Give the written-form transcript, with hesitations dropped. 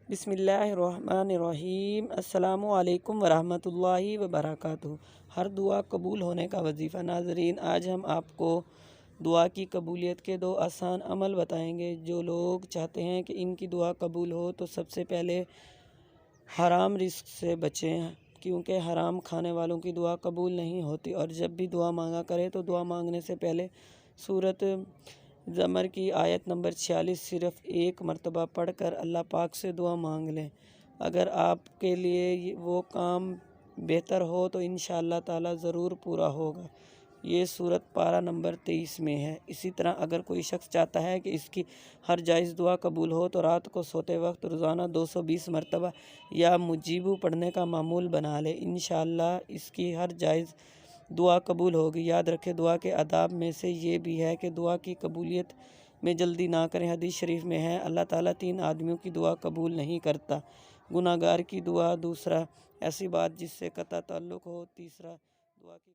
بسم اللہ الرحمن الرحیم۔ السلام علیکم ورحمۃ اللہ وبرکاتہ۔ ہر دعا قبول ہونے کا وظیفہ۔ ناظرین، آج ہم آپ کو دعا کی قبولیت کے 2 آسان عمل بتائیں گے۔ جو لوگ چاہتے ہیں کہ ان کی دعا قبول ہو تو سب سے پہلے حرام رزق سے بچیں، کیونکہ حرام کھانے والوں کی دعا قبول نہیں ہوتی۔ اور جب بھی دعا مانگا کرے تو دعا مانگنے سے پہلے سورۃ زمر کی آیت نمبر 46 صرف 1 مرتبہ پڑھ کر اللہ پاک سے دعا مانگ لیں۔ اگر آپ کے لیے وہ کام بہتر ہو تو انشاءاللہ تعالی ضرور پورا ہوگا۔ یہ سورۃ پارہ نمبر 23 میں ہے۔ اسی طرح اگر کوئی شخص چاہتا ہے کہ اس کی ہر جائز دعا قبول ہو تو رات کو سوتے وقت روزانہ 220 مرتبہ یا مجیبو پڑھنے کا معمول بنا لے۔ انشاءاللہ اس کی ہر جائز دعا قبول ہوگی۔ یاد رکھیں، دعا کے آداب میں سے یہ بھی ہے کہ دعا کی قبولیت میں جلدی نہ کریں۔ حدیث شریف میں ہے، اللہ تعالیٰ 3 آدمیوں کی دعا قبول نہیں کرتا: گناہگار کی دعا، دوسرا ایسی بات جس سے قطع تعلق ہو، تیسرا دعا کی